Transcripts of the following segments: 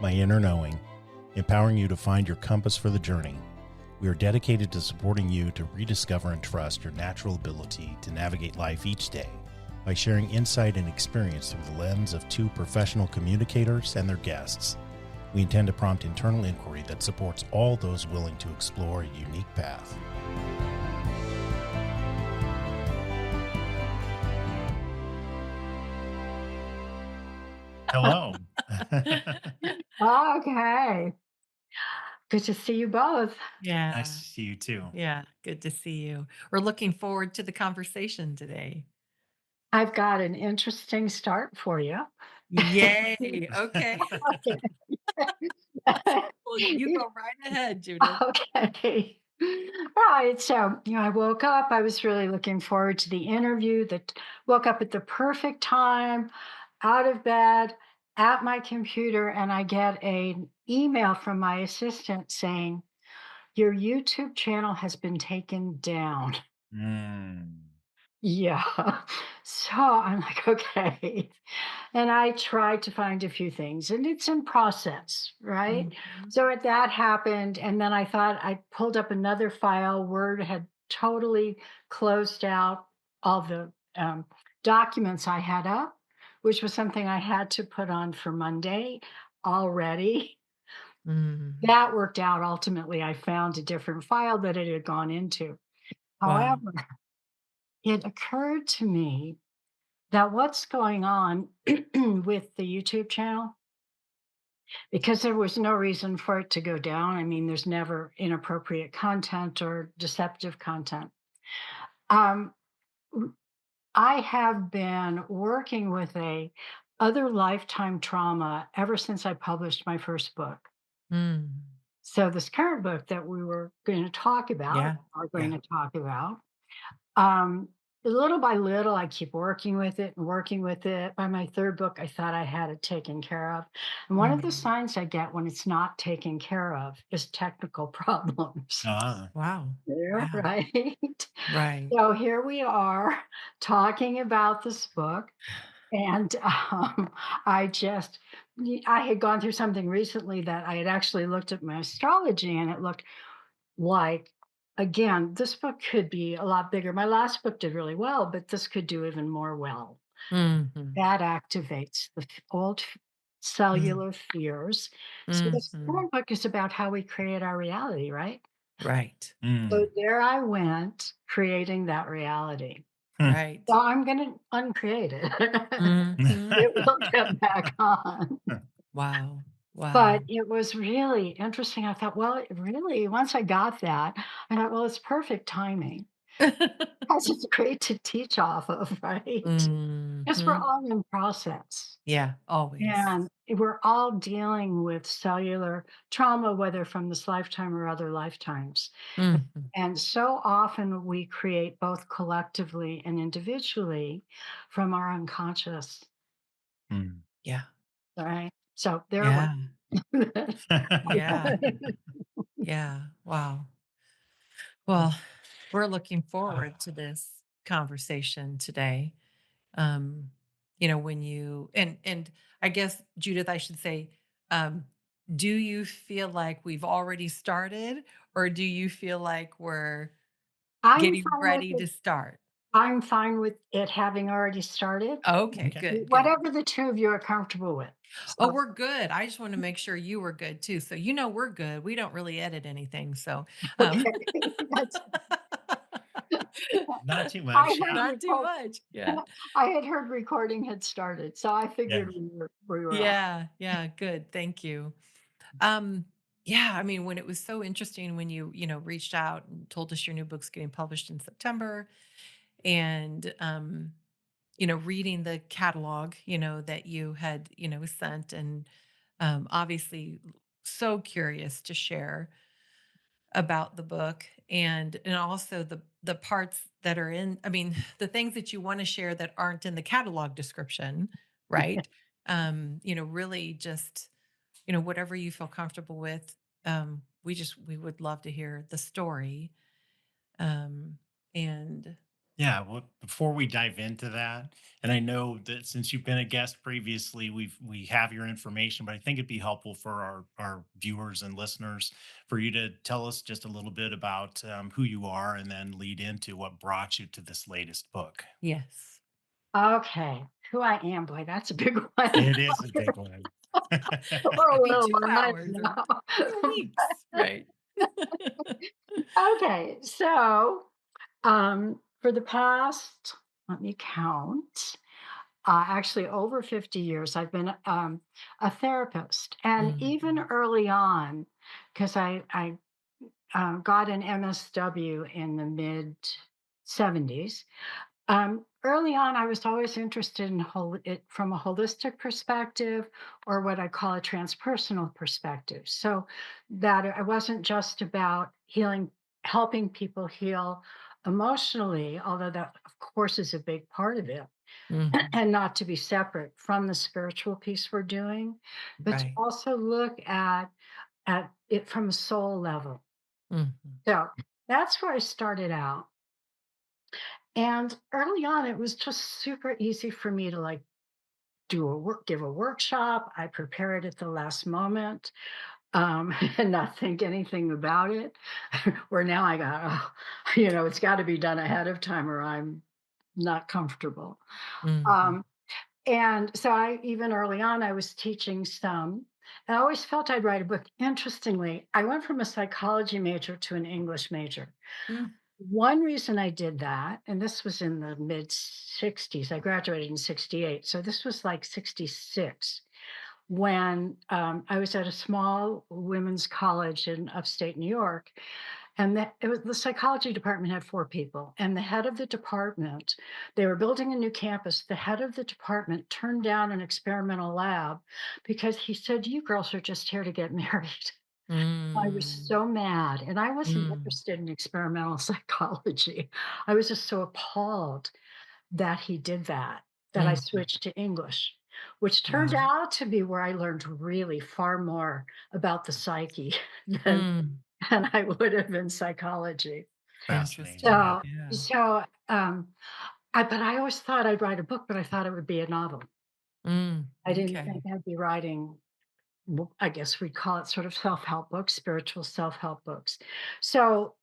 My Inner Knowing, empowering you to find your compass for the journey. We are dedicated to supporting you to rediscover and trust your natural ability to navigate life each day by sharing insight and experience through the lens of two professional communicators and their guests. We intend to prompt internal inquiry that supports all those willing to explore a unique path. Hello. Okay. Good to see you both. Nice Yeah. to see you too. Yeah. Good to see you. We're looking forward to the conversation today. I've got an interesting start for you. Yay. Okay. Well, you go right ahead, Judith. Okay. Right. So, I woke up. I was really looking forward to the interview. That woke up at the perfect time, out of bed, at my computer, and I get an email from my assistant saying, "Your YouTube channel has been taken down." Yeah. So I'm like, okay. And I tried to find a few things and it's in process, right? Mhm. So that happened. And then I thought I pulled up another file. Word had totally closed out all the documents I had up, which was something I had to put on for Monday already. Mhm. That worked out. Ultimately, I found a different file that it had gone into. Wow. However, it occurred to me that what's going on with the YouTube channel, because there was no reason for it to go down. I mean, there's never inappropriate content or deceptive content. Um, w- I have been working with a other lifetime trauma ever since I published my first book. Mm. So this current book that we were going to talk about, Yeah. are going Yeah. to talk about, Um, little by little, I keep working with it and working with it. By my third book, I thought I had it taken care of. And one of the Mm. signs I get when it's not taken care of is technical problems. Ah, Wow. There, Wow. right? Right. So here we are talking about this book. And I had gone through something recently that I had actually looked at my astrology and it looked like, again, this book could be a lot bigger. My last book did really well, but this could do even more well. Mhm. That activates the old Mm. cellular fears. So this Mhm. current book is about how we create our reality, right? Right. So mm. there I went creating that reality. Right. So I'm going to uncreate it. Mhm. It will get back on. Wow. Wow. But it was really interesting. I thought, well, really, once I got that, I thought, well, it's perfect timing. 'Cause it's great to teach off of, right? Because we're Mhm. all in process, Yeah, always. and we're all dealing with cellular trauma, whether from this lifetime or other lifetimes. Mhm. And so often we create both collectively and individually from our unconscious, Mm. Yeah. right? So there I Yeah. went. Yeah. Yeah. Wow. Well, we're looking forward to this conversation today. Um, when you and I guess Judith, I should say, um, do you feel like we've already started, or do you feel like we're I'm getting fine with ready it. to start? I'm fine with it having already started. Okay, Okay. good, good. Whatever the 2 of you are comfortable with. Oh, So we're good. I just want to make sure you were good too. So we're good. We don't really edit anything. So um okay, that's Not too I much. heard Yeah. not too record much. Yeah. I had heard recording had started, so I Yeah. figured we were on. Yeah. Yeah. Good. Thank you. Um, yeah, I mean, when it was so interesting when you reached out and told us your new book's getting published in September and reading the catalog, that you had, sent and obviously so curious to share about the book and also the parts that are in, I mean, the things that you want to share that aren't in the catalog description, right? Really just whatever you feel comfortable with. We would love to hear the story. Um, and Yeah, well, before we dive into that, and I know that since you've been a guest previously, we have your information, but I think it'd be helpful for our viewers and listeners for you to tell us just a little bit about who you are, and then lead into what brought you to this latest book. Yes. Okay, who I am, boy, that's a big one. It is a big one. Or a Could be little 2 one, I hours or don't 2 know. weeks, right? Okay, so, for the past, let me count, actually over 50 years, I've been, a therapist, and even Mhm. early on, because I got an MSW in the mid '70s. Early on, I was always interested in it from a holistic perspective, or what I call a transpersonal perspective. So that it wasn't just about healing, helping people heal emotionally, although that, of course, is a big part of it, Mhm. and not to be separate from the spiritual piece we're doing, but to Right. also look at it from a soul level. Mhm. So that's where I started out. And early on, it was just super easy for me to like give a workshop. I prepare it at the last moment, and not think anything about it. Where now I got, oh, it's got to be done ahead of time, or I'm not comfortable. Mhm. Um, and so I, even early on, I was teaching some. I always felt I'd write a book. Interestingly, I went from a psychology major to an English major. Mm. One reason I did that, and this was in the mid '60s, I graduated in '68. So this was like '66 when I was at a small women's college in upstate New York. And it was the psychology department had four people. And the head of the department, they were building a new campus. The head of the department turned down an experimental lab because he said, "You girls are just here to get married." I was Mm. so mad, and I wasn't Mm. interested in experimental psychology. I was just so appalled that he did that, that I Mhm. switched to English, which turned Wow. out to be where I learned really far more about the psyche than Mm. than I would have in psychology. Fascinating. Interesting. Yeah. So Yeah. so, but I always thought I'd write a book, but I thought it would be a novel. Mm. I didn't Okay. think I'd be writing, I guess we'd call it sort of self-help books, spiritual self-help books. So,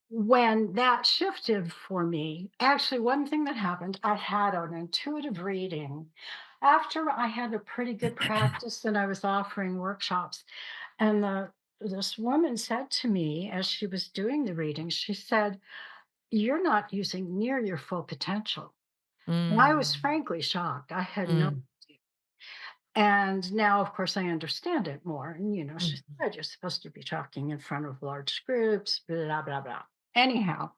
when that shifted for me, actually, one thing that happened, I had an intuitive reading after I had a pretty good practice and I was offering workshops. And this woman said to me as she was doing the reading, she said, "You're not using near your full potential." And I was Mm. frankly shocked. I had no. Mm. And now, of course, I understand it more. And, she Mhm. said, "You're supposed to be talking in front of large groups, blah, blah, blah." Anyhow,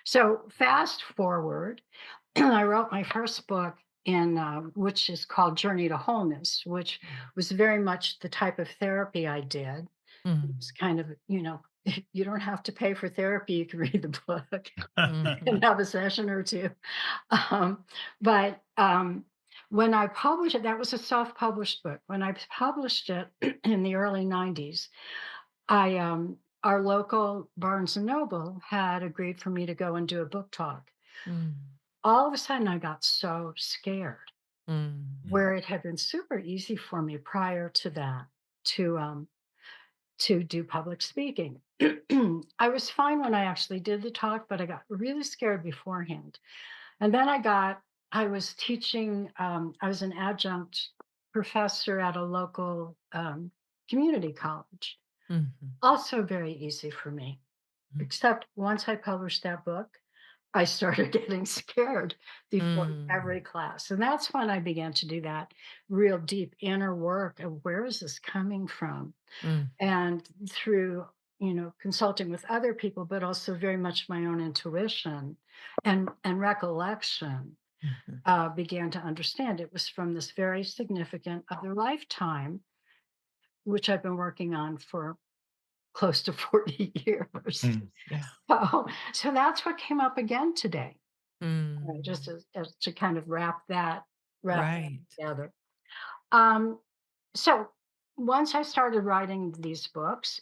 so fast forward, I wrote my first book which is called Journey to Wholeness, which was very much the type of therapy I did. It was Mm. kind of, you don't have to pay for therapy. You can read the book and Mhm. have a session or two. Um, but when I published it, that was a self-published book. When I published it in the early '90s, our local Barnes and Noble had agreed for me to go and do a book talk. Mm. All of a sudden, I got so scared, Mm. where it had been super easy for me prior to that to um, to do public speaking. I was fine when I actually did the talk, but I got really scared beforehand. And then I was teaching, I was an adjunct professor at a local community college. Mhm. Also very easy for me, Mm. except once I published that book, I started getting scared before every Mm. class. And that's when I began to do that real deep inner work of where is this coming from? Mm. And through, consulting with other people, but also very much my own intuition and recollection, Mhm. began to understand it was from this very significant other lifetime, which I've been working on for close to 40 years. Mm. Yeah. So that's what came up again today, just Mm. as to kind of wrap that Right. together. Um, so once I started writing these books,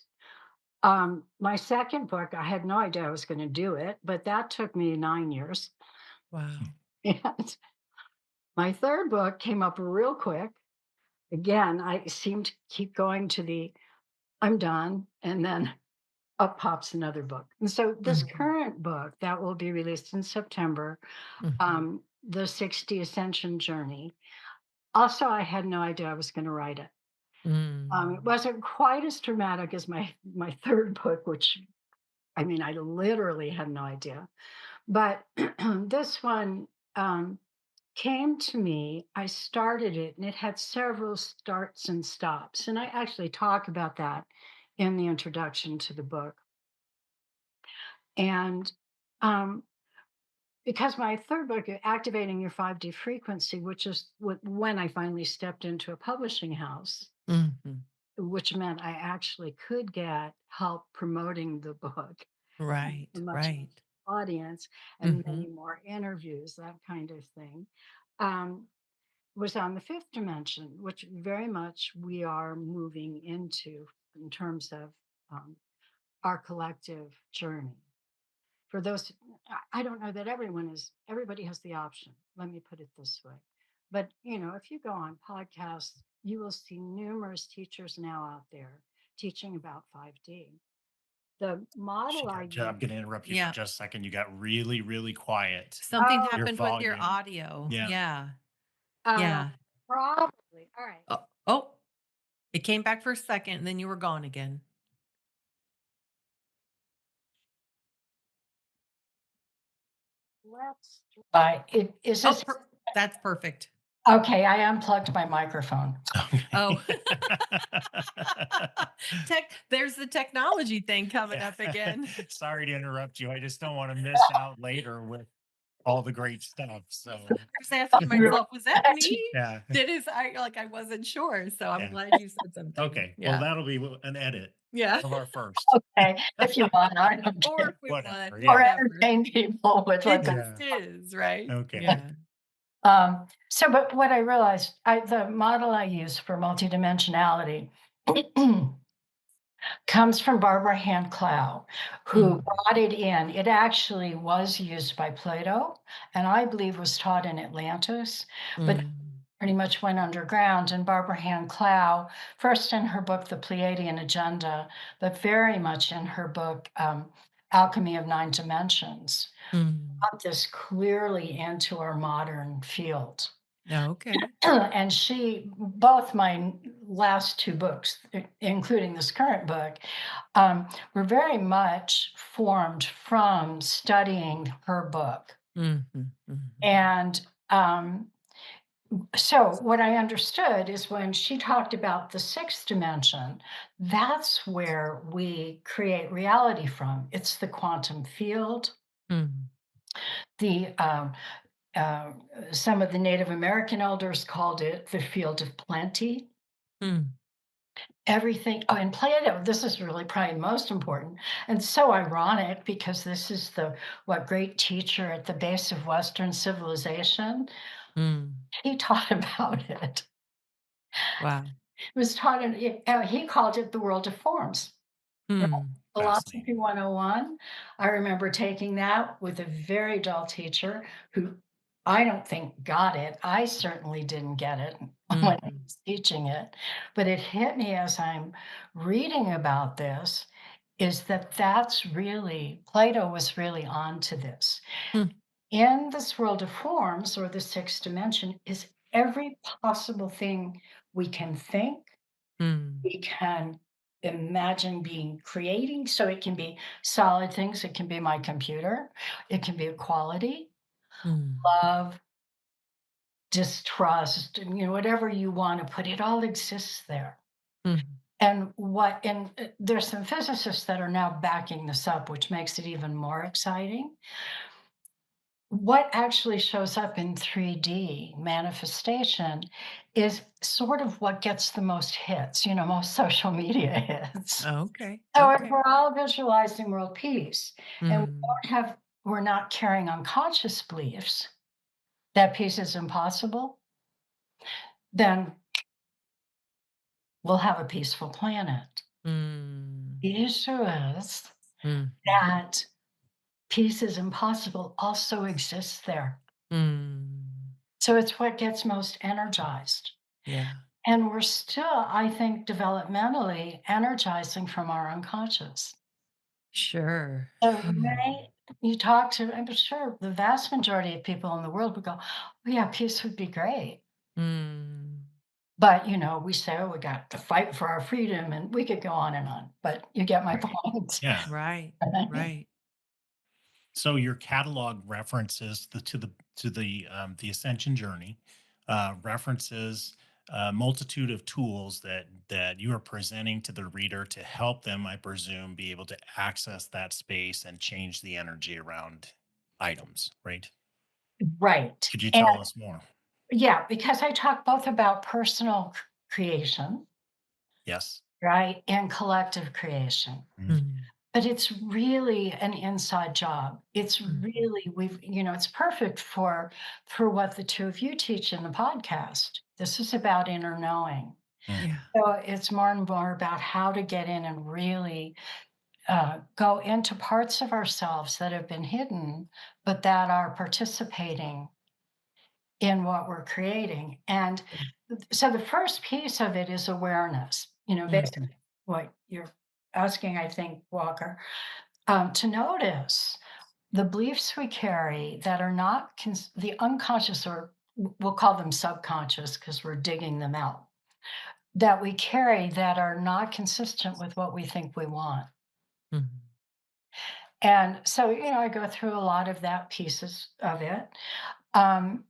My second book, I had no idea I was going to do it, but that took me 9 years. Wow. And my third book came up real quick. Again, I seem to keep going to the I'm done, and then up pops another book. And so this Mhm. current book that will be released in September, Mhm. the 60 Ascension Journey. Also, I had no idea I was going to write it. It Mm. wasn't quite as dramatic as my third book, which I mean, I literally had no idea. But this one came to me. I started it, and it had several starts and stops. And I actually talk about that in the introduction to the book. And um, because my third book, Activating Your 5D Frequency, which is when I finally stepped into a publishing house, Mhm. which meant I actually could get help promoting the book, a Right, much right. audience and many Mhm. more interviews, that kind of thing, um, was on the fifth dimension, which very much we are moving into in terms of um, our collective journey. For those, I don't know that everybody has the option. Let me put it this way. But, if you go on podcasts, you will see numerous teachers now out there teaching about 5D. The model I I'm use, going to interrupt you for Yeah. just a second. You got really, really quiet. Something oh, Your happened with your volume. audio. Yeah. Yeah. uh, Yeah. probably. All right. Oh, oh, it came back for a second and then you were gone again. Let's try. Is Oh, this that's perfect. okay? I unplugged my microphone. Oh. Okay. There's the technology thing coming Yeah. up again. Sorry to interrupt you. I just don't want to miss out later with all the great stuff. So, I was asking myself, was that me? yeah. I wasn't sure. So I'm Yeah. glad you said something. Okay. Well, Yeah. that'll be an edit Yeah. of our first. Okay, if you want, I don't Or if care. we want, Whatever. Or Yeah. whatever. entertain people with It what the just Yeah. is, right? Okay. Yeah. But what I realized, the model I use for multidimensionality comes from Barbara Hand Clow, who Mm, brought it in. It actually was used by Plato, and I believe was taught in Atlantis, but mm, pretty much went underground. And Barbara Hand Clow, first in her book, The Pleiadian Agenda, but very much in her book, Alchemy of Nine Dimensions, mm. brought this clearly into our modern field. Okay. And both my last two books, including this current book, were very much formed from studying her book. Mhm, mhm, And so, what I understood is when she talked about the sixth dimension, that's where we create reality from. It's the quantum field. mm, The uh, some of the Native American elders called it the field of plenty. mm, Everything. Oh, and Plato, this is really probably most important. And so ironic because this is the what great teacher at the base of Western civilization. mm. He taught about it. Wow. It was taught he called it the world of forms. Right? Mm, Philosophy Fascinating. 101. I remember taking that with a very dull teacher who I don't think got it. I certainly didn't get it when he mhm, was teaching it. But it hit me as I'm reading about this is that that's really, Plato was really onto this. mm, In this world of forms or the sixth dimension is every possible thing we can think, mm, we can imagine being creating. So it can be solid things, it can be my computer, it can be a quality, mm, love, distrust, and whatever you want to put, it all exists there. mm, And there's some physicists that are now backing this up, which makes it even more exciting. What actually shows up in 3D manifestation is sort of what gets the most hits, most social media hits. okay, So if okay. we're all visualizing world peace and Mm, we're not carrying unconscious beliefs that peace is impossible, then we'll have a peaceful planet. mm. The issue is Mhm. that peace is impossible also exists there. Mm. So it's what gets most energized. Yeah. And we're still, I think, developmentally energizing from our unconscious. Sure. So you talk to, I'm sure the vast majority of people in the world would go, oh, yeah, peace would be great. Mm. But, we say, oh, we got to fight for our freedom, and we could go on and on. But you get my Right. point. Yeah. Right. Right. So your catalog references the Ascension Journey, references a multitude of tools that you are presenting to the reader to help them, I presume, be able to access that space and change the energy around items. Right? Right. Could you And tell us more? yeah, because I talk both about personal creation, Yes. right, and collective creation. Mhm. Mm. But it's really an inside job. It's Mhm. really it's perfect for what the two of you teach in the podcast. This is about inner knowing. Mm. Yeah. So it's more and more about how to get in and really go into parts of ourselves that have been hidden, but that are participating in what we're creating. And so the first piece of it is awareness, Mhm. basically what you're asking, I think, Walker, to notice the beliefs we carry that are not the unconscious, or we'll call them subconscious because we're digging them out, that we carry that are not consistent with what we think we want. Mhm. And so, I go through a lot of that pieces of it. Um,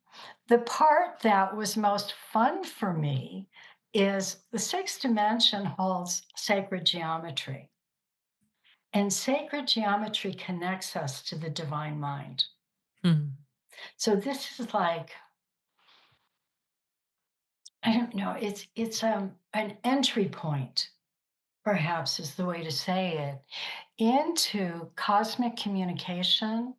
the part that was most fun for me is the sixth dimension holds sacred geometry, and sacred geometry connects us to the divine mind. Mhm. So this is like, I don't know, it's an entry point, perhaps is the way to say it, into cosmic communication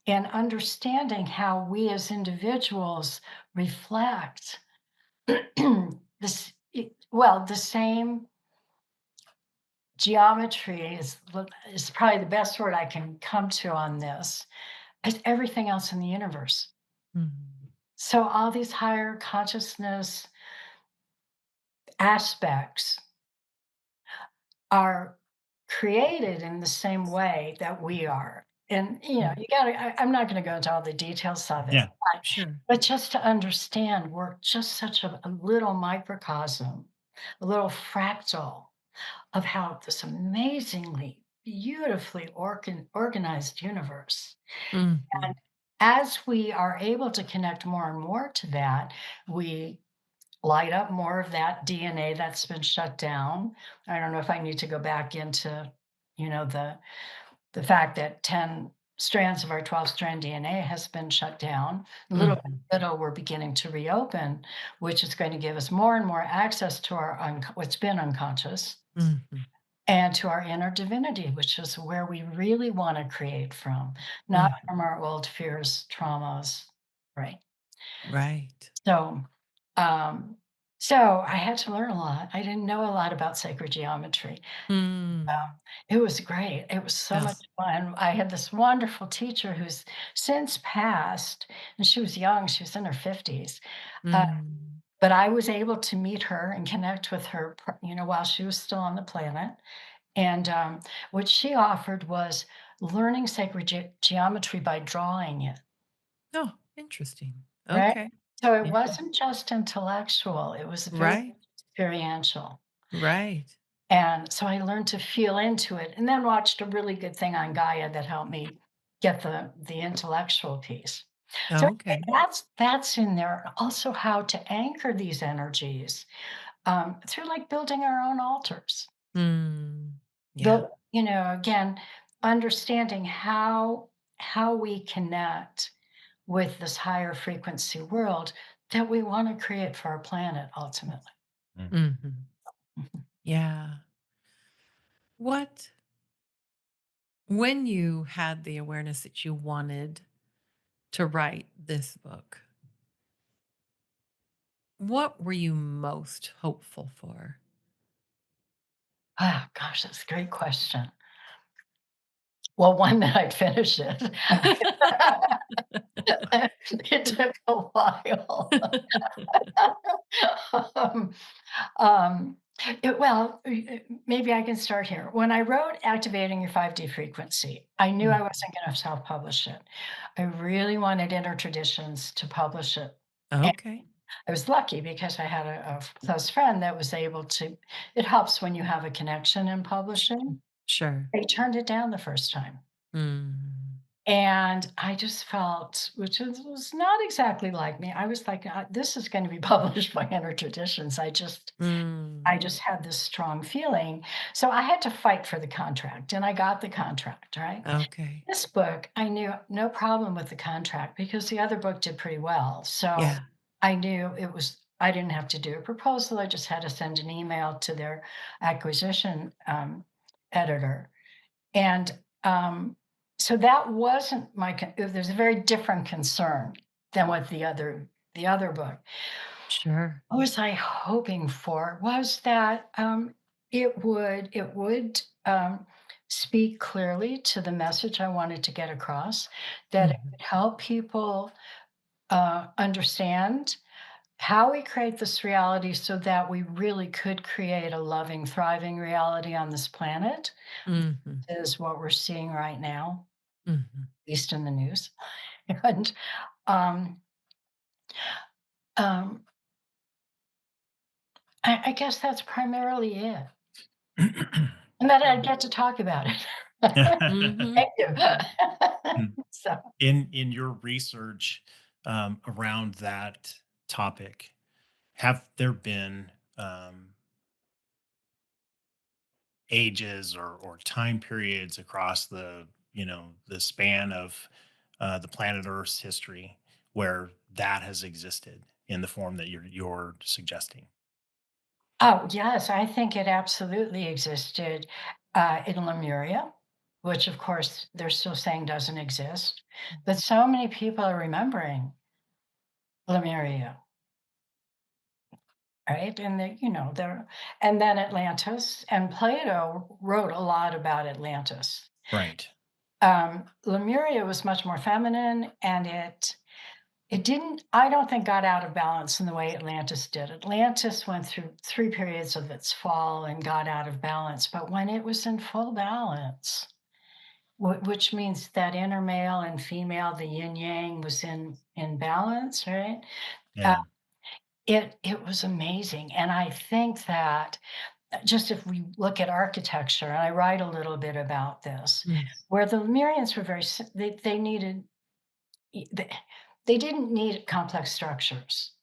and understanding how we as individuals reflect the same geometry is probably the best word I can come to on this as everything else in the universe. Mhm. So all these higher consciousness aspects are created in the same way that we are. And Mhm. you gotta I'm not gonna go into all the details of it, Yeah. Sure. but just to understand we're just such a little microcosm, a little fractal of how this amazingly, beautifully organized universe. And Mhm. as we are able to connect more and more to that, we light up more of that DNA that's been shut down. I don't know if I need to go back into, the fact that 10 strands of our 12-strand DNA has been shut down. Little by Mhm. little, we're beginning to reopen, which is going to give us more and more access to our what's been unconscious, Mhm. and to our inner divinity, which is where we really want to create from, not Mhm. from our old fears, traumas, right? Right. So, um, so I had to learn a lot. I didn't know a lot about sacred geometry. Mm. It was great. It was so Yeah. much fun. I had this wonderful teacher who's since passed, and she was young. She was in her 50s. Uh, Mm. but I was able to meet her and connect with her, while she was still on the planet. And what she offered was learning sacred geometry by drawing it, Oh, interesting. right? Okay. So it Yeah. wasn't just intellectual, it was very Right. experiential. Right. And so I learned to feel into it and then watched a really good thing on Gaia that helped me get the intellectual piece. So Okay. that's in there. Also, how to anchor these energies through like building our own altars. Mm. Yeah. But again, understanding how we connect with this higher frequency world that we want to create for our planet ultimately. Mm. Mhm. Yeah. What when you had the awareness that you wanted to write this book, what were you most hopeful for? Oh, gosh, that's a great question. Well, one, that I'd finish it. It took a while. Um, um, maybe I can start here. When I wrote Activating Your 5D Frequency, I knew I Mm. wasn't gonna self-publish it. I really wanted Inner Traditions to publish it, and Okay. I was lucky because I had a close friend that was able to. It helps when you have a connection in publishing. Sure. They turned it down the first time. Mm. And I just felt, which was not exactly like me. I was like, "This is gonna be published by Inner Traditions." I Mm. just had this strong feeling. So I had to fight for the contract, and I got the contract, right? Okay. This book, I knew no problem with the contract because the other book did pretty well. So Yeah. I knew I didn't have to do a proposal. I just had to send an email to their acquisition editor. And, so that wasn't there's a very different concern than with the other book. Sure. What was I hoping for was that, it would speak clearly to the message I wanted to get across, that it Mhm. would help people, understand how we create this reality so that we really could create a loving, thriving reality on this planet, Mhm. is what we're seeing right now, Mhm. at least in the news. And, um, um, I guess that's primarily it, and that I get to talk about it. Mhm. Thank you. So, In your research around that topic, have there been ages or time periods across the span of the planet Earth's history where that has existed in the form that you're suggesting? oh, yes, I think it absolutely existed, in Lemuria, which, of course, they're still saying doesn't exist, but so many people are remembering Lemuria, right? And and then Atlantis, and Plato wrote a lot about Atlantis. Right. Lemuria was much more feminine, and it didn't, I don't think, got out of balance in the way Atlantis did. Atlantis went through 3 periods of its fall and got out of balance, but when it was in full balance, which means that inner male and female, the yin yang was in balance, right? Uh, Yeah. it was amazing, and I think that, just if we look at architecture, and I write a little bit about this, Mm. where the Lemurians were they needed e they didn't need complex structures.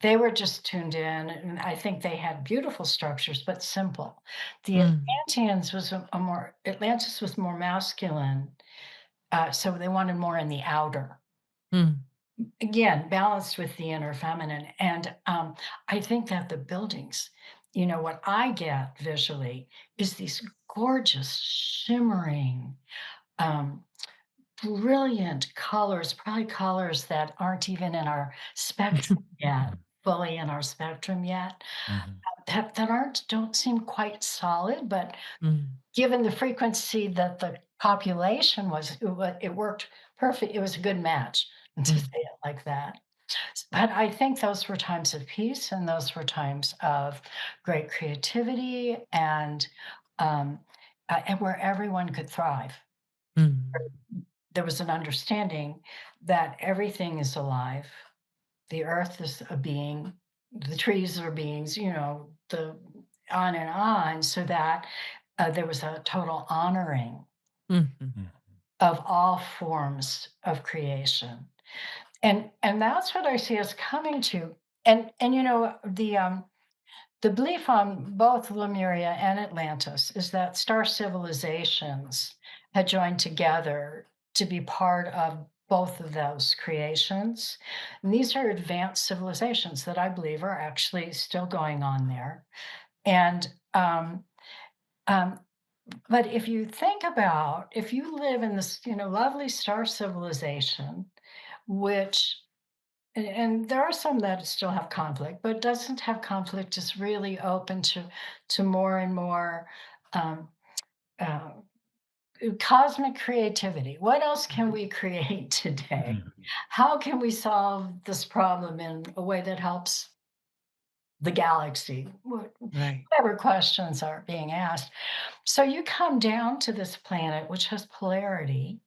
They were just tuned in, and I think they had beautiful structures, but simple. The Mm. Atlanteans was a more Atlantis was more masculine, so they wanted more in the outer. Mm. Again, balanced with the inner feminine, and, I think that the buildings, what I get visually is these gorgeous, shimmering, um, brilliant colors, probably colors that aren't even in our spectrum yet, fully in our spectrum yet, Mhm. that aren't don't seem quite solid, but Mm. given the frequency that the population was, it worked perfect. It was a good match, to say Mm. it like that. But I think those were times of peace, and those were times of great creativity, and where everyone could thrive. Mm. There was an understanding that everything is alive. The earth is a being, the trees are beings, the on and on, so that there was a total honoring Mhm. Mhm. of all forms of creation. And that's what I see us coming to. And the belief on both Lemuria and Atlantis is that star civilizations had joined together to be part of both of those creations. And these are advanced civilizations that I believe are actually still going on there. And um, but if you think about, if you live in this, lovely star civilization, which and there are some that still have conflict, but doesn't have conflict is really open to more and more um, uh, cosmic creativity. What else can we create today? Mhm. How can we solve this problem in a way that helps the galaxy? Right. Whatever questions are being asked. So you come down to this planet, which has polarity,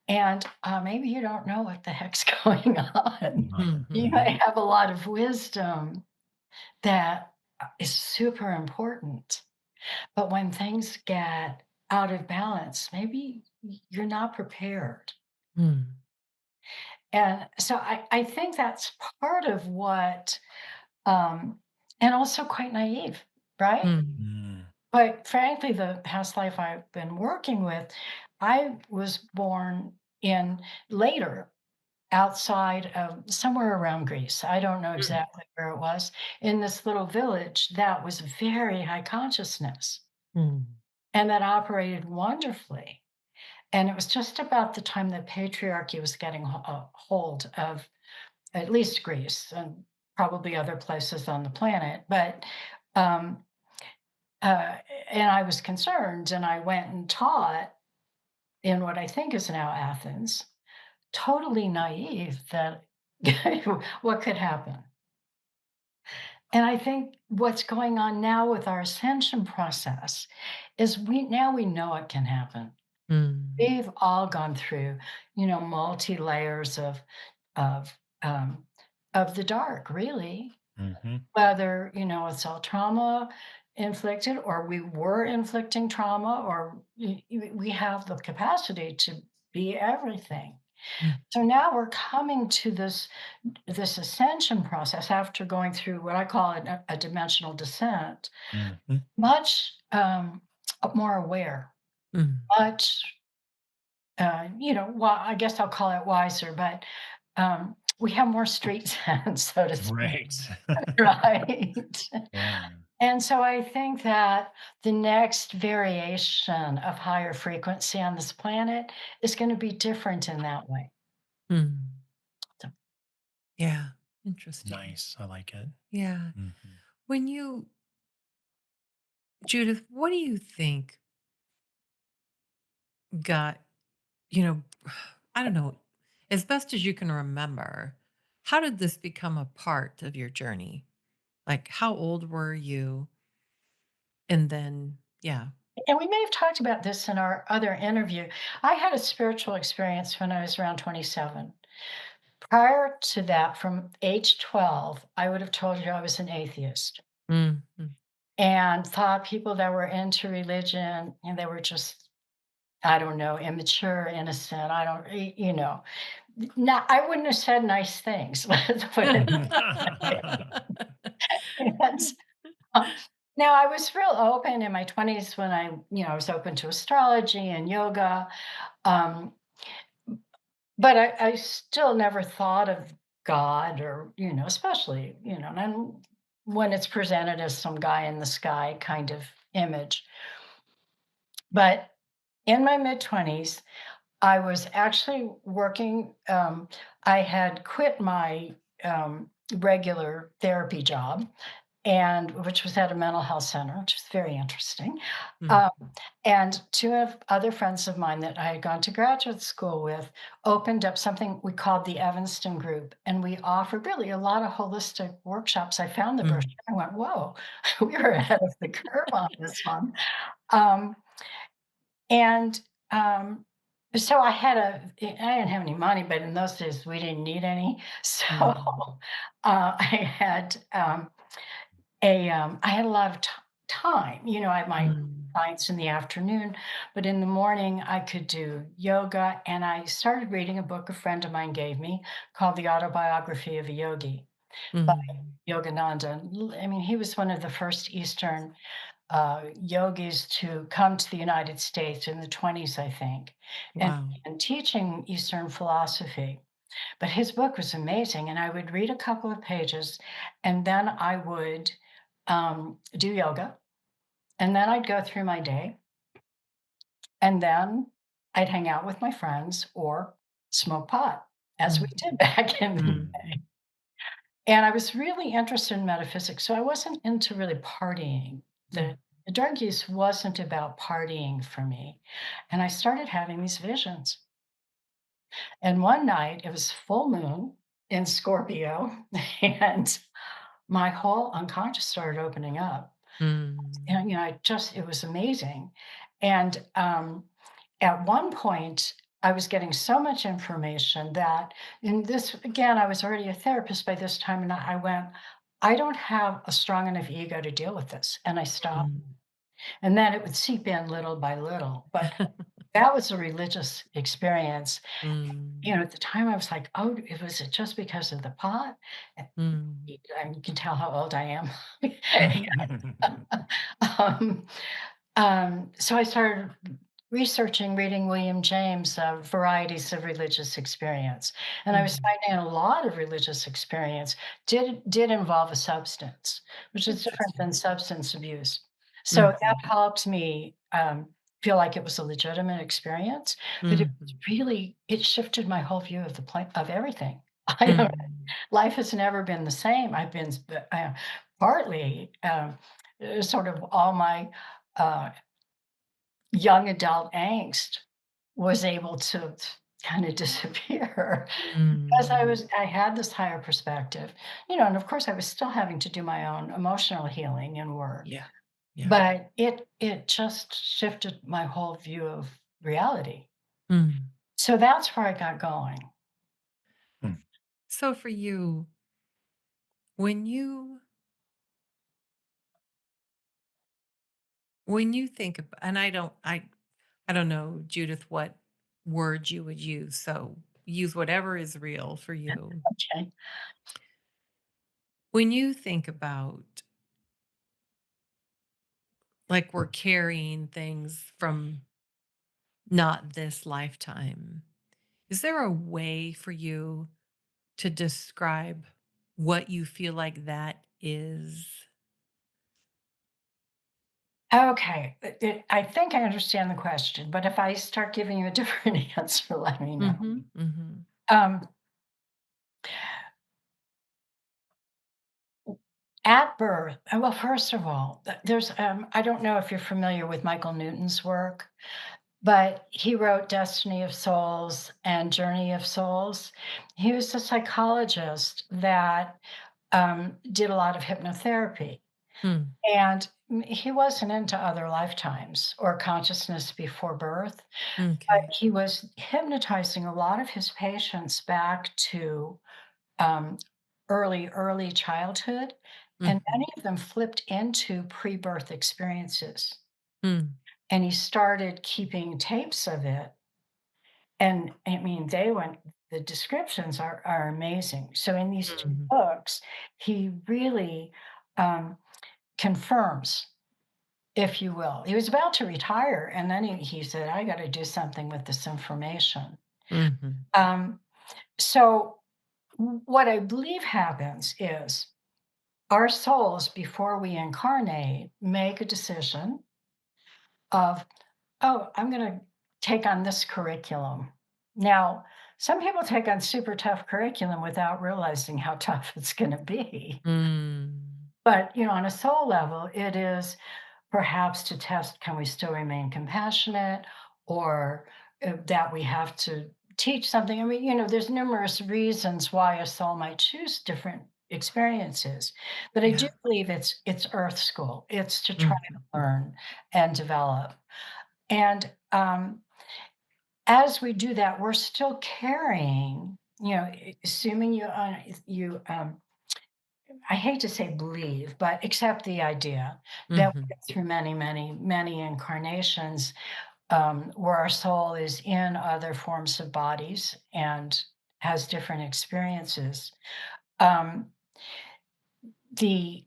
and maybe you don't know what the heck's going on. You Mhm. may have a lot of wisdom that is super important. But when things get out of balance, maybe you're not prepared. Mm. And so I think that's part of what, um, and also quite naive, right? Mm. Mm. But frankly, the past life I've been working with, I was born in later outside of somewhere around Greece. I don't know Mm. exactly where it was, in this little village that was very high consciousness Mm. and that operated wonderfully. And it was just about the time that patriarchy was getting a hold of at least Greece and probably other places on the planet. But um, uh, and I was concerned, and I went and taught in what I think is now Athens, totally naive that what could happen. And I think what's going on now with our ascension process is we know it can happen. Mm. We've all gone through, multi layers of um, of the dark, really. Mhm. Whether it's all trauma inflicted, or we were inflicting trauma, or we have the capacity to be everything. Mm. So now we're coming to this ascension process after going through what I call a dimensional descent, Mhm. much more aware, Mm. much well, I guess I'll call it wiser, but we have more street sense, so to speak, Right. right? Yeah. And so I think that the next variation of higher frequency on this planet is going to be different in that way. Mm. So, Yeah. Interesting. Nice. I like it. Yeah. Mhm. When Judith, what do you think got, you know, I don't know, as best as you can remember, how did this become a part of your journey? Like, how old were you? And then, yeah. and we may have talked about this in our other interview. I had a spiritual experience when I was around 27. Prior to that, from age 12, I would have told you I was an atheist Mm. Mm. and thought people that were into religion and they were just, I don't know, immature, innocent. I don't, Now, I wouldn't have said nice things. Let's put it. And, uh, now, I was real open in my 20s when I was open to astrology and yoga. Um, but I still never thought of God or, especially, and then when it's presented as some guy in the sky kind of image. But in my mid 20s, I was actually working. I had quit my regular therapy job, and which was at a mental health center, which was very interesting. Mm. Um, and two of other friends of mine that I had gone to graduate school with opened up something we called the Evanston Group, and we offered really a lot of holistic workshops. I found the brochure. Mm. I went, "Whoa, we were ahead of the curve on this one." Um, and, so I didn't have any money, but in those days, we didn't need any. So, Mm. I had, I had a lot of time. I had my Mm. clients in the afternoon, but in the morning, I could do yoga, and I started reading a book a friend of mine gave me called The Autobiography of a Yogi by Mm. Yogananda. I mean, he was one of the first Eastern yogis to come to the United States in the 20s, I think, and, Wow. and teaching Eastern philosophy. But his book was amazing. And I would read a couple of pages, and then I would do yoga. And then I'd go through my day. And then I'd hang out with my friends or smoke pot. as we Mm, did back in the mm, and I was really interested in metaphysics, so I wasn't into really partying. mm, The drug use wasn't about partying for me, and I started having these visions. And one night, it was full moon in Scorpio, and my whole unconscious started opening up. mm, And, it was amazing. And at one point, I was getting so much information that, and this again, I was already a therapist by this time, and I went, I don't have a strong enough ego to deal with this. And I stopped. mm. And then it would seep in little by little. But that was a religious experience. Mm, At the time, I was like, oh, was it just because of the pot? And mm, you can tell how old I am. Mm. um, so I started researching, reading William James, Varieties of Religious Experience, and I was mhm. finding a lot of religious experience did involve a substance, which is different Interesting. than substance abuse. So that Mhm, helped me feel like it was a legitimate experience, but mhm, it shifted my whole view of the of everything. I don't. mhm, Life has never been the same. I've been partly sort of all my uh, young adult angst was able to kind of disappear because mm. I had this higher perspective, and of course I was still having to do my own emotional healing and work, Yeah, yeah. but it just shifted my whole view of reality. Mm. So that's where I got going. So for you, when you think about, and I don't know, Judith, what words you would use. So use whatever is real for you. Okay. When you think about, like, we're carrying things from not this lifetime, is there a way for you to describe what you feel like that is? Okay. I think I understand the question, but if I start giving you a different answer, let me know. Mhm, mhm, Um, at birth, well, first of all, I don't know if you're familiar with Michael Newton's work, but he wrote Destiny of Souls and Journey of Souls. He was a psychologist that did a lot of hypnotherapy. mm, And he wasn't into other lifetimes or consciousness before birth, but m'kay. he was hypnotizing a lot of his patients back to um, early childhood, and many Mhm, of them flipped into pre-birth experiences. mm, And he started keeping tapes of it. And I mean, the descriptions are amazing. So in these two mhm, books, he really um, confirms, if you will. He was about to retire, and then he said, I got to do something with this information. mhm, Um, so, what I believe happens is our souls, before we incarnate, make a decision of, oh, I'm going to take on this curriculum. Now, some people take on super tough curriculum without realizing how tough it's going to be. mm, But, on a soul level, it is perhaps to test, can we still remain compassionate, or that we have to teach something. I mean, there's numerous reasons why a soul might choose different experiences, but I do yeah, believe it's earth school. It's to try to mhm, learn and develop. And as we do that, we're still carrying, assuming I hate to say believe, but accept the idea that we mhm, go through many, many, many incarnations, where our soul is in other forms of bodies and has different experiences. Um, the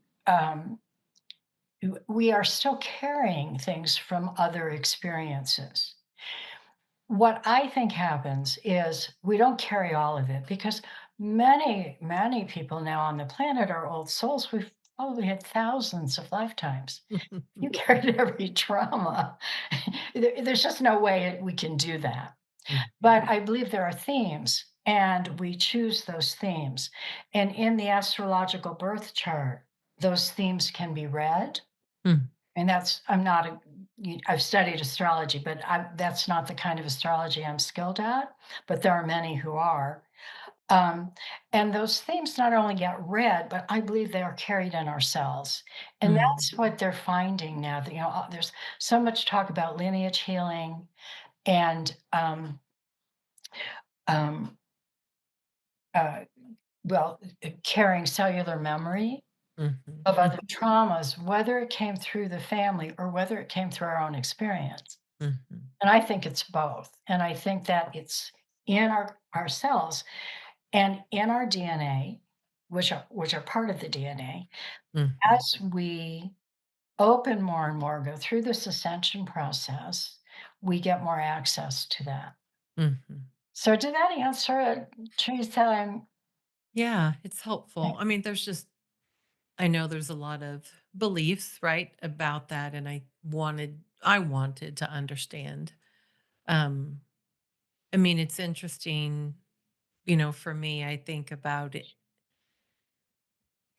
we are still carrying things from other experiences. What I think happens is we don't carry all of it because many, many people now on the planet are old souls. We've probably had thousands of lifetimes. You carried every trauma. There's just no way we can do that. mm, But I believe there are themes. and we choose those themes. And in the astrological birth chart, those themes can be read. Mm, And that's, I'm not a, I've studied astrology, but that's not the kind of astrology I'm skilled at, but there are many who are. Um, and those themes not only get read, but I believe they are carried in our cells. And mm, that's what they're finding now that, there's so much talk about lineage healing and, um, uh, carrying cellular memory mhm, of mm, other traumas, whether it came through the family or whether it came through our own experience. mhm, And I think it's both. And I think that it's in our cells and in our DNA, which are part of the DNA. mhm, As we open more and more, go through this ascension process, we get more access to that. mhm. So did that answer it, Teresa? Yeah, it's helpful. I mean, I know there's a lot of beliefs, right, about that, and I wanted to understand. Um, I mean, it's interesting, for me, I think about it,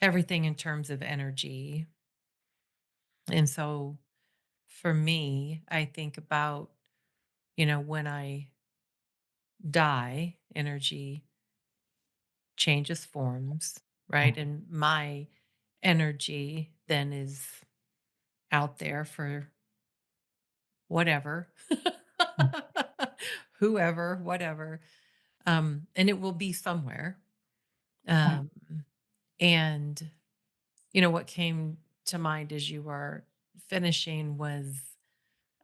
everything in terms of energy. And so for me, I think about, when I die, energy changes forms, right? And my energy then is out there for whatever, whoever, whatever. And it will be somewhere. Um, and, what came to mind as you were finishing was,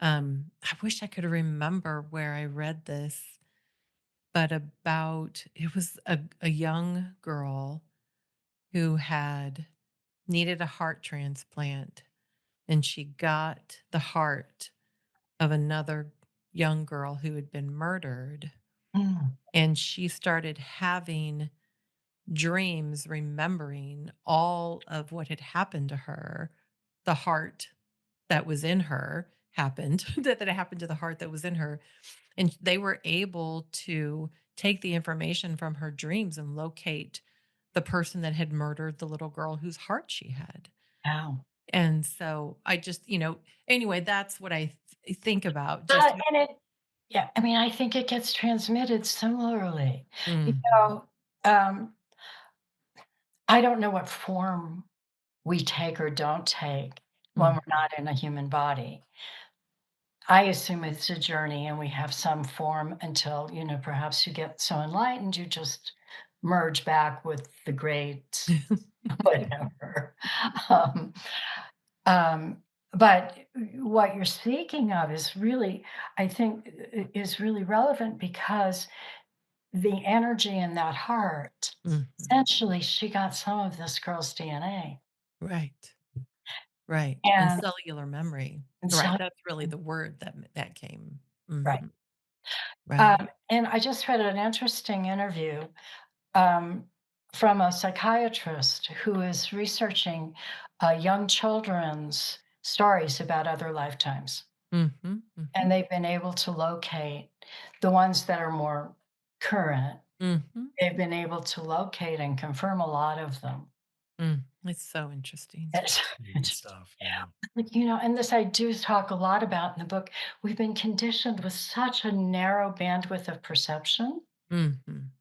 I wish I could remember where I read this, but it was a young girl who had needed a heart transplant, and she got the heart of another young girl who had been murdered. Mm, And she started having dreams, remembering all of what had happened to her. The heart that was in her happened, that it happened to the heart that was in her. And they were able to take the information from her dreams and locate the person that had murdered the little girl whose heart she had. wow. And so I just, anyway, that's what I think about. And it, yeah, I mean, I think it gets transmitted similarly. You Mhm, know, um, I don't know what form we take or don't take when we're mhm. not in a human body. I assume it's a journey and we have some form until, perhaps you get so enlightened, you just merge back with the great whatever. Um, um, but what you're speaking of is really, I think, is really relevant because the energy in that heart, Mhm. essentially, she got some of this girl's DNA. Right. Right. And And cellular memory. and Right. so That's really the word that came. right. Mhm. Right. And I just read an interesting interview um, from a psychiatrist who is researching young children's stories about other lifetimes. Mhm. Mhm. And they've been able to locate the ones that are more current. Mhm. They've been able to locate and confirm a lot of them. It's so interesting. It's, That's really good it's stuff. Yeah. and this I do talk a lot about in the book. We've been conditioned with such a narrow bandwidth of perception Mhm.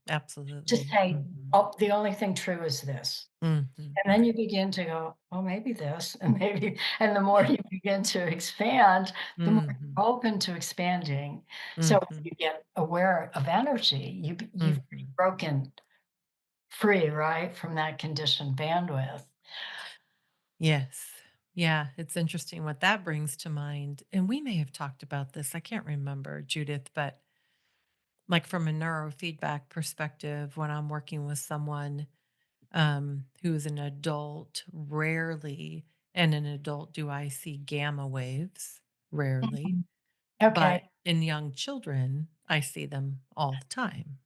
to Absolutely. say, Mhm. oh, the only thing true is this. Mhm. And then you Right. begin to go, "Oh, maybe this," and maybe and the more you begin to expand, the more Mhm. you're open to expanding. So when Mhm. you get aware of energy, you've Mhm. broken free, right, from that conditioned bandwidth. Yes. Yeah, it's interesting what that brings to mind. And we may have talked about this. I can't remember, Judith, but like from a neurofeedback perspective, when I'm working with someone who's an adult, rarely, and an adult do I see gamma waves, rarely. Mhm. Okay. But in young children, I see them all the time.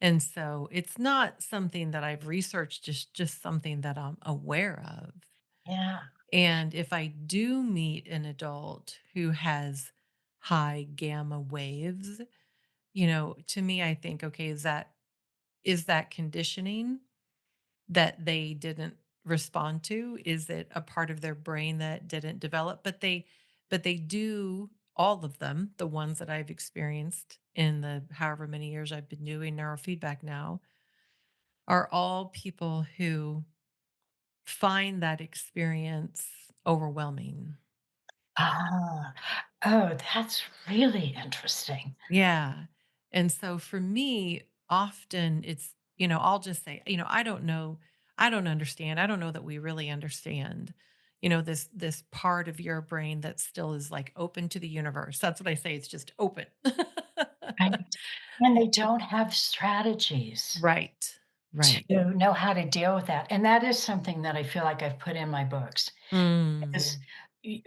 And so it's not something that I've researched, just something that I'm aware of. Yeah. And if I do meet an adult who has high gamma waves, to me, I think, okay, is that conditioning that they didn't respond to? Is it a part of their brain that didn't develop? But they do, all of them, the ones that I've experienced in the however many years I've been doing neurofeedback now, are all people who find that experience overwhelming. Ah, oh, that's really interesting. Yeah. And so for me, often it's, I'll just say, I don't know, I don't understand. I don't know that we really understand, this part of your brain that still is like open to the universe. That's what I say. It's just open. Right. And they don't have strategies Right. Right. to know how to deal with that. And that is something that I feel like I've put in my books Mm, is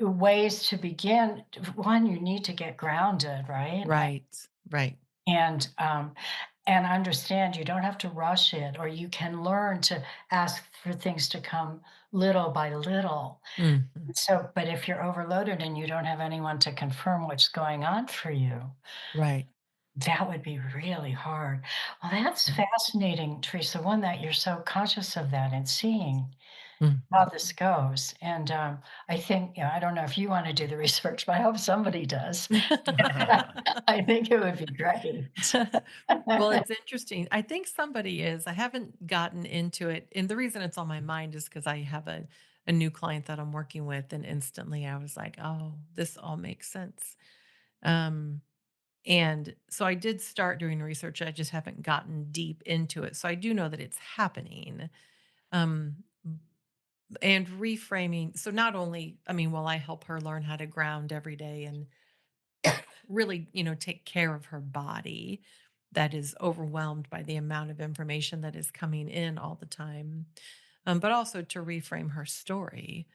ways to begin. One, you need to get grounded, right? right. Right. And and understand you don't have to rush it, or you can learn to ask for things to come little by little. Mhm. So, but if you're overloaded and you don't have anyone to confirm what's going on for you, Right. that would be really hard. Well, that's Right. fascinating, Teresa. One that you're so conscious of that and seeing how Mhm. this goes. And I think, I don't know if you want to do the research, but I hope somebody does. I think it would be great. Well, it's interesting. I think somebody is. I haven't gotten into it. And the reason it's on my mind is because I have a new client that I'm working with. And instantly I was like, oh, this all makes sense. Um, and so I did start doing research. I just haven't gotten deep into it. So I do know that it's happening. Um, and reframing. So not only, I mean, will I help her learn how to ground every day and really, take care of her body that is overwhelmed by the amount of information that is coming in all the time, but also to reframe her story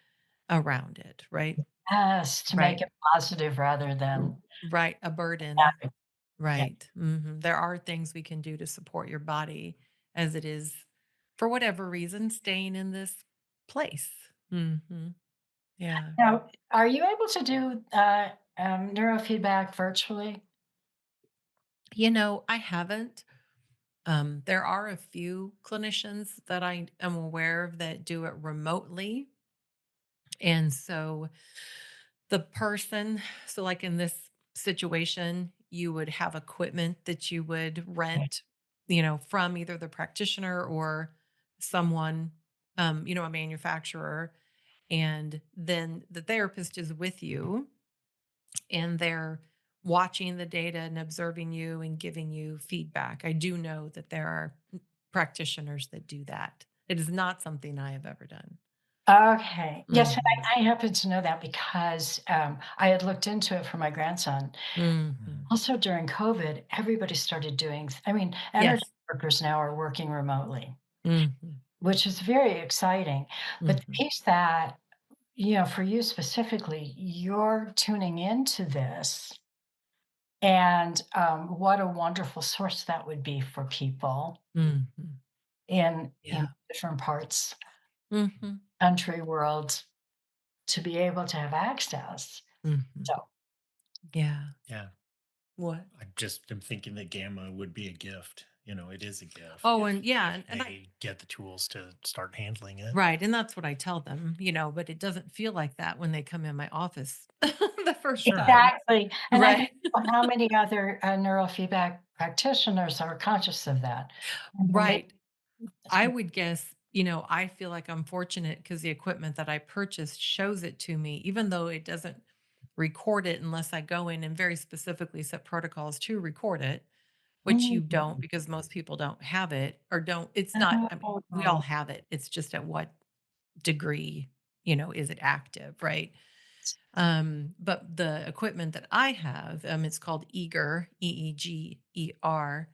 around it, right? Yes, to make Right. it positive rather than Right. A burden. negative. Yeah. Right. There are things we can do to support your body as it is, for whatever reason, staying in this place. Yeah. Now, are you able to do neurofeedback virtually? I haven't. There are a few clinicians that I am aware of that do it remotely. And so the person, so like in this situation, you would have equipment that you would Right. rent, from either the practitioner or someone, a manufacturer. And then the therapist is with you and they're watching the data and observing you and giving you feedback. I do know that there are practitioners that do that. It is not something I have ever done. Okay. Yes, and Mhm. I happen to know that because I had looked into it for my grandson. Mhm. Also, during COVID, everybody started doing, I mean, energy Yes. workers now are working remotely, Mhm. which is very exciting. But the Mhm. piece that, for you specifically, you're tuning into this. And what a wonderful source that would be for people Mhm. in Yeah. different parts, Mhm. country, world, to be able to have access. Mhm. So, Yeah. Yeah. What? I just am thinking that gamma would be a gift. It is a gift Oh, if and yeah, if and I they get the tools to start handling it. right, and that's what I tell them, but it doesn't feel like that when they come in my office the first Sure. time. exactly. And I Right. think how many other neurofeedback practitioners are conscious of that? And they, Right. I would guess, I feel like I'm fortunate because the equipment that I purchased shows it to me, even though it doesn't record it unless I go in and very specifically set protocols to record it, which you don't mm, because most people don't have it or don't. It's not, I mean, we all oh, have it. It's just at what degree, is it active, right? But the equipment that I have, it's called Eager, EEGER.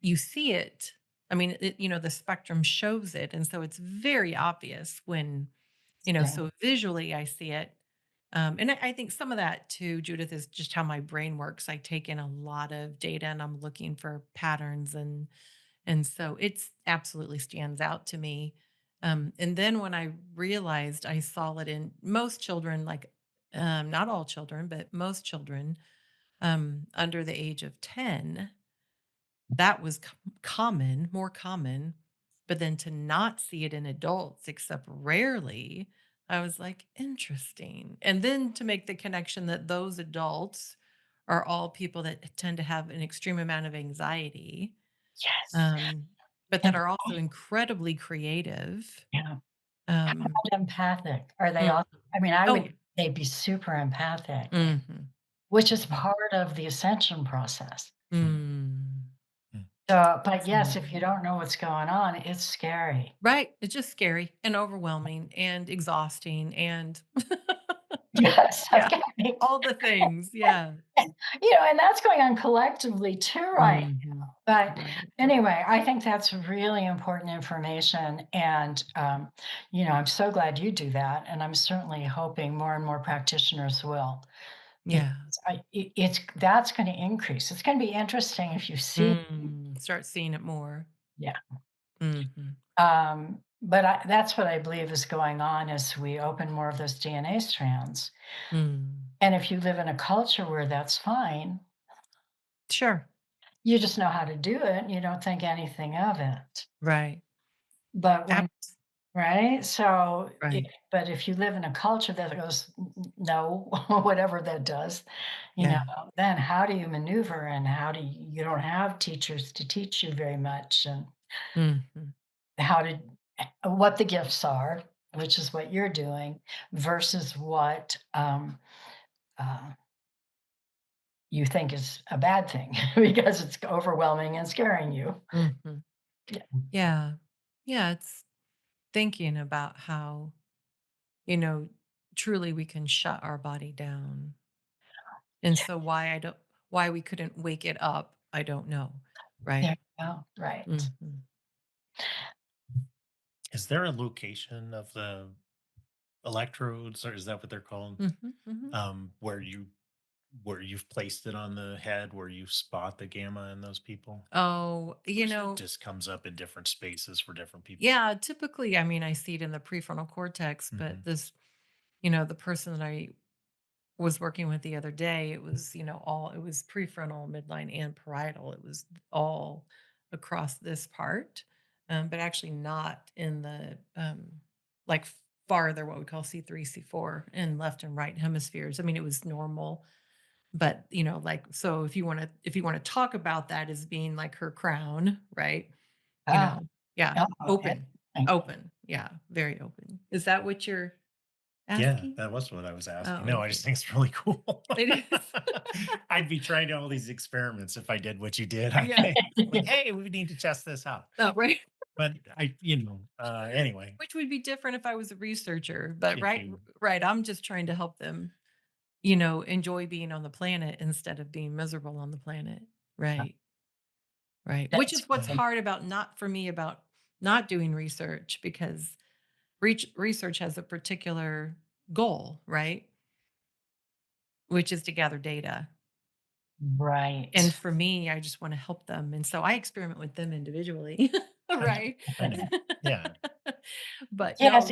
You see it. I mean, the spectrum shows it. And so it's very obvious when, yeah. so visually I see it. And I think some of that too, Judith, is just how my brain works. I take in a lot of data and I'm looking for patterns and so it's absolutely stands out to me. And then when I realized I saw it in most children, like not all children, but most children under the age of 10. that was common, more common, but then to not see it in adults except rarely, I was like, interesting. And then to make the connection that those adults are all people that tend to have an extreme amount of anxiety, Yes. um, but that And are also incredibly creative. yeah. How Um, about empathic? Are they mm, all I mean, I oh, would they'd be super empathic, mhm, which is Mm, part of the ascension process. mm, mm, mm. So, but yes, if you mm. don't know what's going on, it's scary. Right. It's just scary and overwhelming and exhausting and Yes, yeah, okay. all the things. Yeah. And that's going on collectively too, right? Mhm. But Right. anyway, I think that's really important information. And, I'm so glad you do that. And I'm certainly hoping more and more practitioners will. Because Yeah. that's going to increase. It's going to be interesting if you see, Start seeing it more. yeah. Mhm. But that's what I believe is going on as we open more of those DNA strands. Mm. And if you live in a culture where that's fine, Sure. you just know how to do it and you don't think anything of it. Right. But when Abs right? So, right. but if you live in a culture that goes, No," whatever that does, you know, Yeah. then how do you maneuver and how do you don't have teachers to teach you very much and Mhm. how to what the gifts are, which is what you're doing, versus what, uh, you think is a bad thing because it's overwhelming and scaring you. Mhm. Yeah. Yeah. Yeah, it's thinking about how, you know, truly we can shut our body down. And Yeah, so why we couldn't wake it up, I don't know. there Right. you go, right. Mhm. Is there a location of the electrodes, or is that what they're called? Mhm. Mhm. Where you've placed it on the head, where you spot the gamma in those people? Oh, Or is it just comes up in different spaces for different people? yeah, typically, I mean, I see it in the prefrontal cortex, but Hmm. the person that I was working with the other day, it was, it was prefrontal, midline, and parietal. It was all across this part, but actually not in the, like farther, what we call C3, C4, in left and right hemispheres. I mean, it was normal, but like, so if you want to talk about that as being like her crown, right? You Ah, know, yeah, oh, interesting. open, yeah, very open. Is that what you're Yeah, asking? that was what I was asking. Oh, No, I okay. just think it's really cool. It is. I'd be trying all these experiments if I did what you did. I Yeah. think like, hey, we need to test this out. Oh, right. But anyway, Which would be different if I was a researcher, but if right, you, right, I'm just trying to help them, enjoy being on the planet instead of being miserable on the planet. Right. Right. Which That's is what's yeah, hard about not for me about not doing research because research has a particular goal, right? Which is to gather data. And right. for me, I just want to help them. And so I experiment with them individually. Right. I know. Yeah. But Yes,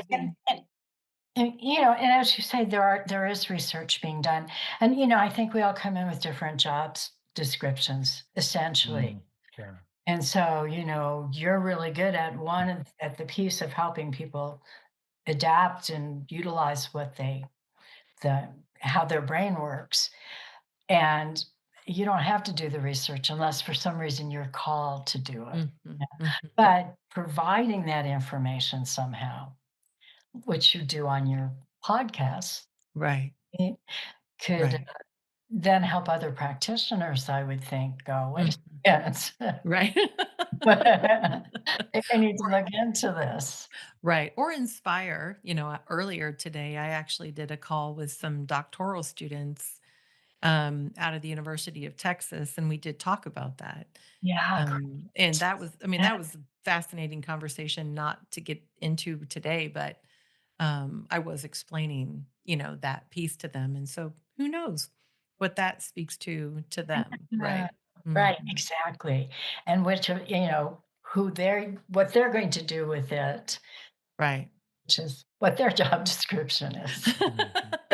no, and as you say, there is research being done, and I think we all come in with different jobs descriptions, essentially, Mm, sure. and so you're really good at at the piece of helping people adapt and utilize the how their brain works, and you don't have to do the research unless for some reason you're called to do it. Mhm, mhm. But providing that information somehow, which you do on your podcast, Right, it could right. then help other practitioners, I would think, go, "Wait Mhm, a second, right. I need to Or look into this." right, or inspire, earlier today, I actually did a call with some doctoral students, out of the University of Texas, and we did talk about that. Yeah, And great. that was a fascinating conversation not to get into today, but, I was explaining, that piece to them, and so who knows what that speaks to them, Yeah, right? right, Mhm. exactly, and who what they're going to do with it, Right. which is what their job description is.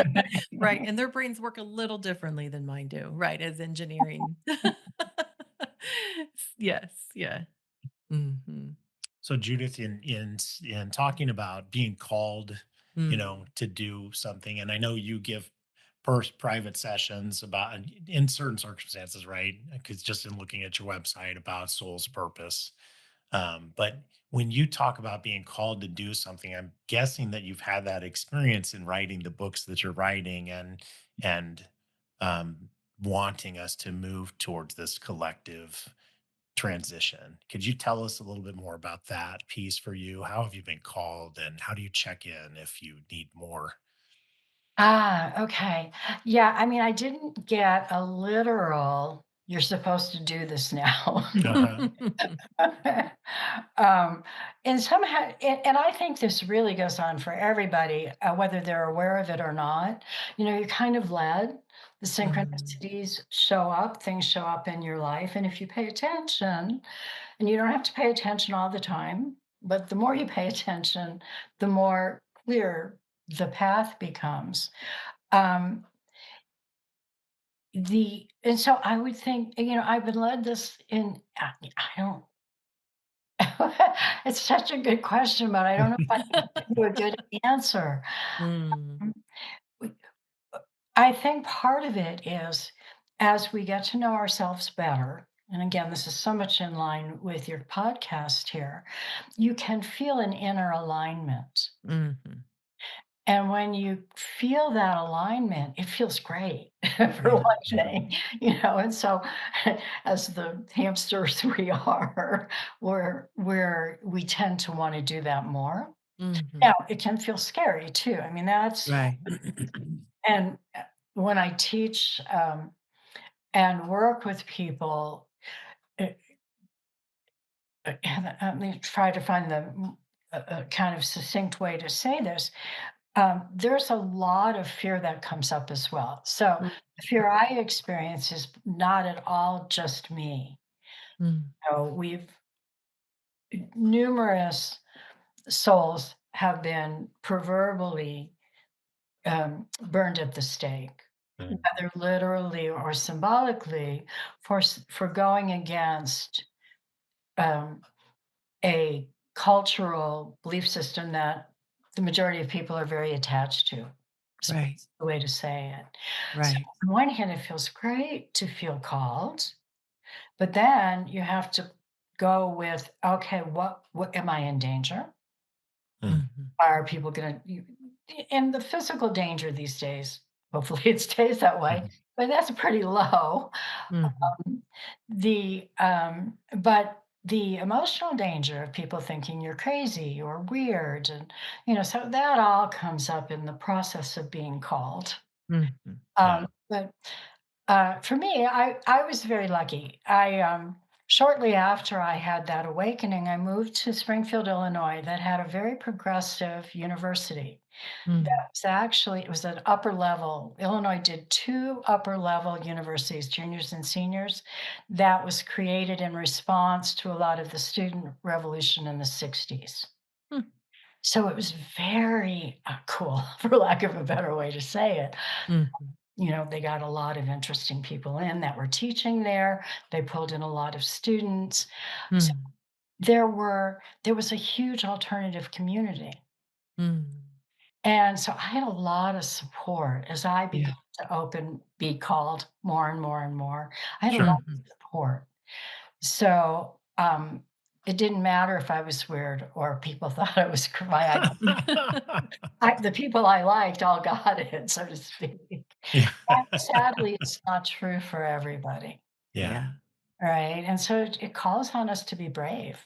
Mhm. Right, and their brains work a little differently than mine do, right, as engineering. Yes. Yeah. Hmm. So Judith, in talking about being called, Mm. to do something, and I know you give first private sessions about in certain circumstances, right? Because just in looking at your website about soul's purpose, but when you talk about being called to do something, I'm guessing that you've had that experience in writing the books that you're writing and wanting us to move towards this collective transition. Could you tell us a little bit more about that piece for you? How have you been called and how do you check in if you need more? Okay. Yeah, I mean, I didn't get a literal, "You're supposed to do this now." Uh-huh. Um, and somehow and I think this really goes on for everybody, whether they're aware of it or not. You're kind of led. The Mm. synchronicities show up, things show up in your life, and if you pay attention, and you don't have to pay attention all the time, but the more you pay attention, the more clear the path becomes. Um, and so I would think, I've been led this in, I don't, it's such a good question, but I don't know if I can give you a good answer. Mm. Um, we- I think part of it is as we get to know ourselves better, and again, this is so much in line with your podcast here, you can feel an inner alignment. Mhm. And when you feel that alignment, it feels great for Yeah. one Yeah. thing, and so as the hamsters we are, we tend to want to do that more. Mhm. Now, it can feel scary too. I mean, that's Right. and when I teach and work with people, uh, let me try to find the kind of succinct way to say this. There's a lot of fear that comes up as well. So Mm. the fear I experience is not at all just me. Mm. We've numerous souls have been proverbially burned at the stake, Mm. whether literally or symbolically, for going against um, a cultural belief system that the majority of people are very attached to. Is Right. the way to say it. So Right. on one hand, it feels great to feel called, but then you have to go with, okay, what am I in danger? Mm. Mhm. Are people gonna and the physical danger these days, hopefully it stays that way, Mhm. but that's pretty low. Mhm. But the emotional danger of people thinking you're crazy or weird, and so that all comes up in the process of being called. Mhm. Yeah. But for me, I was very lucky. Shortly after I had that awakening, I moved to Springfield, Illinois, that had a very progressive university. Mm. It was an upper level. Illinois did two upper level universities, juniors and seniors. That was created in response to a lot of the student revolution in the 60s. Mm. So it was very cool, for lack of a better way to say it. Mhm. They got a lot of interesting people in that were teaching there. They pulled in a lot of students. So Mm. there was a huge alternative community. Mm. And so I had a lot of support as I Yeah. began to be called more and more and more. I had a lot Sure. Mhm. of support. So, it didn't matter if I was weird or people thought I was my the people I liked all got it, so to speak. Yeah. And sadly, it's not true for everybody, Yeah. Yeah. right? And so it calls on us to be brave,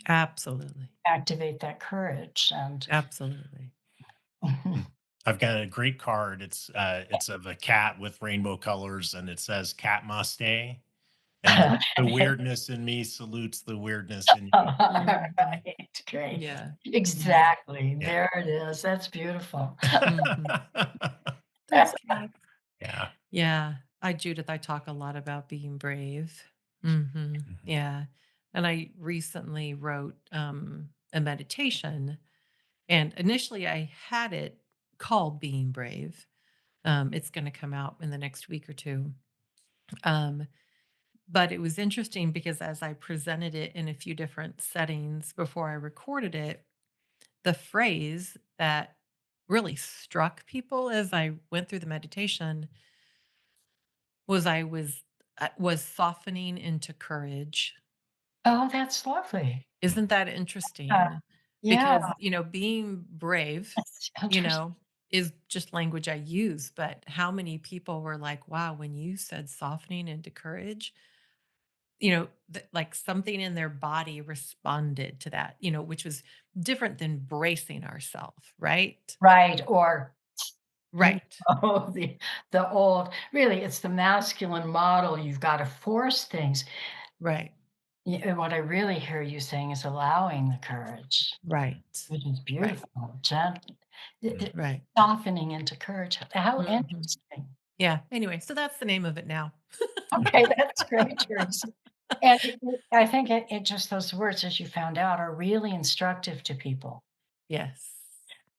Absolutely. activate that courage, and Absolutely. Mm. I've got a great card. It's of a cat with rainbow colors and it says cat must stay. And the weirdness in me salutes the weirdness in you. Mhm. Right, great. Yeah. Yeah. Exactly, Yeah. there it is, that's beautiful. Mhm. Those cats. Yeah. Yeah. Judith, I talk a lot about being brave. Mhm. Mhm. Yeah. And I recently wrote a meditation, and initially I had it called Being Brave. It's going to come out in the next week or two. Um, But it was interesting because as I presented it in a few different settings before I recorded it, the phrase that really struck people as I went through the meditation was was softening into courage. Oh, that's lovely. Isn't that Uh, interesting? yeah, Because, being brave, that's you interesting. know, is just language I use, but how many people were like, "Wow, when you said softening into courage," like something in their body responded to that, which was different than bracing ourselves, right? Right, or you Right. the old really, it's the masculine model, you've gotta force things. Right. And what I really hear you saying is allowing the courage, Right. which is Right. beautiful, Right. softening into courage. How Mhm. interesting. Yeah. Anyway, so that's the name of it now. Okay, that's great, Teresa. And I think it just those words, as you found out, are really instructive to people, Yes.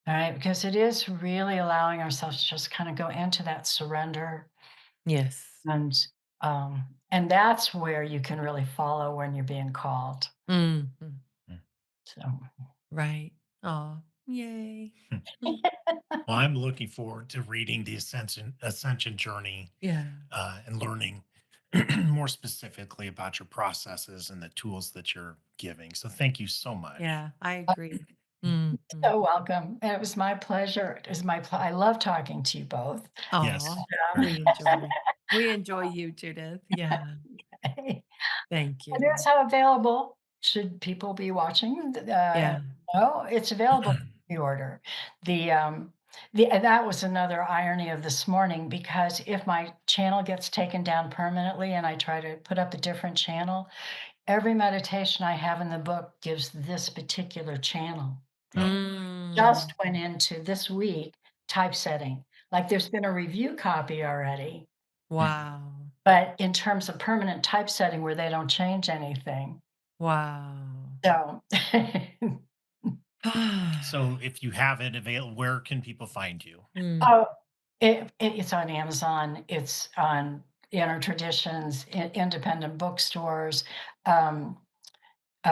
all right? Because it is really allowing ourselves to just kinda go into that surrender, Yes. and, and that's where you can really follow when you're being called, Mhm. Mm. so Right. Oh, yay. Mm. Well, I'm looking forward to reading the Ascension Journey Yeah. and learning more specifically about your processes and the tools that you're giving. So thank you so much. Yeah, I agree. Mhm. so welcome, and it was my pleasure. It was my I love talking to you both. Yes. Aw, Very much. we enjoy you, Judith. Yeah. It Thank is you. how available should people be watching, Yeah. no, it's available pre-order. The, and that was another irony of this morning, because if my channel gets taken down permanently and I try to put up a different channel, every meditation I have in the book gives this particular channel. Oh, Mm. Just went into this week typesetting. Like, there's been a review copy already, mm. Wow. but in terms of permanent typesetting where they don't change anything. Wow. So, So if you have it available, where can people find you? Mm. oh, it's on Amazon, it's on Inner Traditions, independent bookstores, um,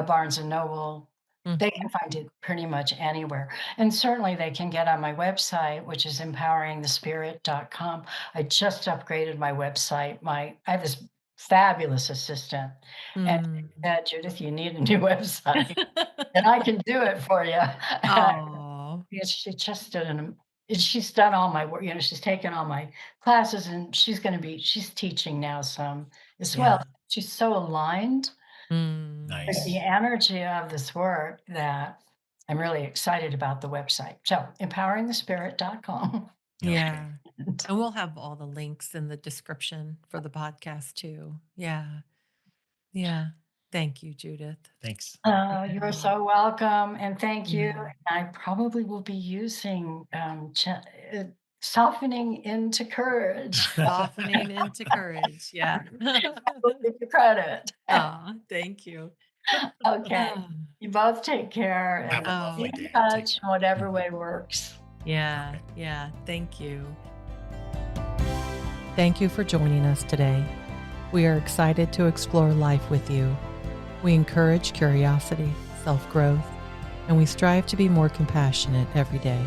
Barnes& and Noble. They Mhm. can find it pretty much anywhere, and certainly they can get on my website, which is empoweringthespirit.com. I just upgraded my website. I have this fabulous assistant, and she Mm. said, "Judith, you need a new website," and I can do it for you. Aw. Because she just did she's done all my work, she's taken all my classes, and she's teaching now some as well. Yeah. She's so aligned Mm. with the Nice. energy of this work that I'm really excited about the website. So, empoweringthespirit.com. Okay. Yeah. And we'll have all the links in the description for the podcast too. Yeah. Yeah. Thank you, Judith. Thanks. You're Yeah. so welcome, and thank you. Yeah. I probably will be using, softening into courage. Softening into courage. Yeah. Will give you credit. Aw, thank you. Okay. Ah, You both take care Have and a be Oh, lovely in day. Take touch care. in whatever Mhm. way works. yeah. Okay. Yeah. Thank you. Thank you for joining us today. We are excited to explore life with you. We encourage curiosity, self growth, and we strive to be more compassionate every day.